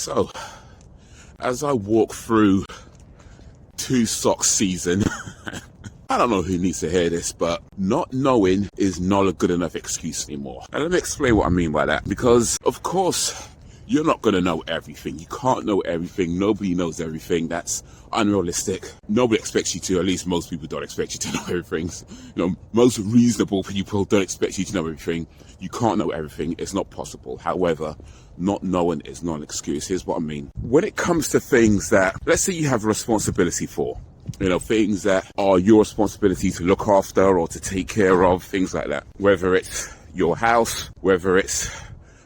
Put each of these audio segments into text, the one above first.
So, as I walk through two sock season, I don't know who needs to hear this, but not knowing is not a good enough excuse anymore. And let me explain what I mean by that. Because, of course, you're not going to know everything. You can't know everything. Nobody knows everything. That's unrealistic. Nobody expects you to. At least most people don't expect you to know everything. Most reasonable people don't expect you to know everything. You can't know everything. It's not possible. However, not knowing is not an excuse. Here's what I mean. When it comes to things that, let's say you have a responsibility for, things that are your responsibility to look after or to take care of, things like that. Whether it's your house, whether it's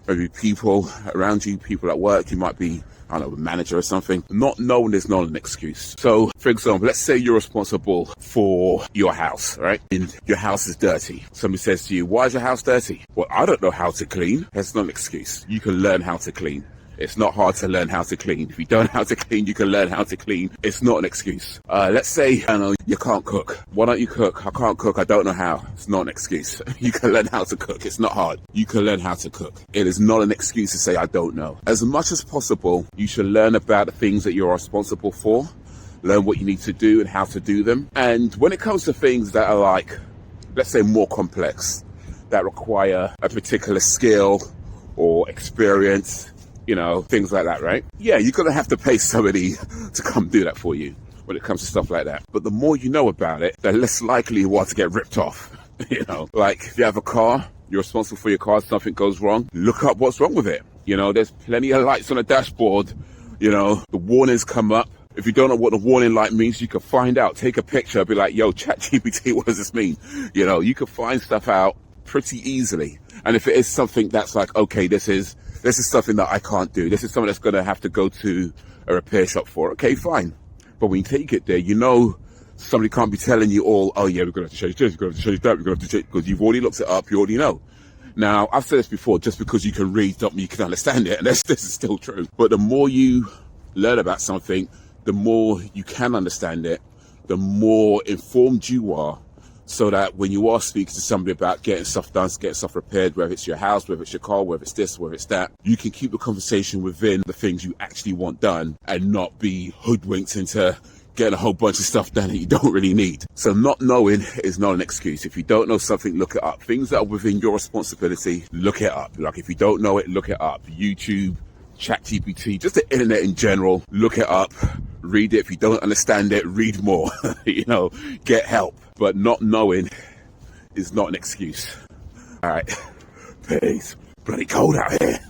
maybe people around you, people at work, you might be, I don't know, a manager or something. Not knowing is not an excuse. So, for example, let's say you're responsible for your house, right? And your house is dirty. Somebody says to you, why is your house dirty? Well, I don't know how to clean. That's not an excuse. You can learn how to clean. It's not hard to learn how to clean. If you don't know how to clean, you can learn how to clean. It's not an excuse. Let's say, you can't cook. Why don't you cook? I can't cook. I don't know how. It's not an excuse. You can learn how to cook. It's not hard. You can learn how to cook. It is not an excuse to say, I don't know. As much as possible, you should learn about the things that you're responsible for. Learn what you need to do and how to do them. And when it comes to things that are like, let's say more complex, that require a particular skill or experience, things like that, right? Yeah, you're going to have to pay somebody to come do that for you when it comes to stuff like that. But the more you know about it, the less likely you are to get ripped off. Like if you have a car, you're responsible for your car, something goes wrong, look up what's wrong with it. There's plenty of lights on the dashboard. The warnings come up. If you don't know what the warning light means, you can find out. Take a picture, be like, yo, ChatGPT, what does this mean? You can find stuff out pretty easily. And if it is something that's like, okay, this is something that I can't do. This is something that's going to have to go to a repair shop for. Okay, fine. But when you take it there, somebody can't be telling you all, oh yeah, we're going to have to change this, we're going to have to change that, we're going to have to change, because you've already looked it up, you already know. Now, I've said this before, just because you can read, don't mean you can understand it, and this is still true. But the more you learn about something, the more you can understand it, the more informed you are, so that when you are speaking to somebody about getting stuff done, getting stuff repaired, whether it's your house, whether it's your car, whether it's this, whether it's that, you can keep the conversation within the things you actually want done and not be hoodwinked into getting a whole bunch of stuff done that you don't really need. So not knowing is not an excuse. If you don't know something, look it up. Things that are within your responsibility, look it up. Like if you don't know it, look it up. YouTube, ChatGPT, just the internet in general, look it up, read it. If you don't understand it, read more, get help. But not knowing is not an excuse. All right, peace. Bloody cold out here.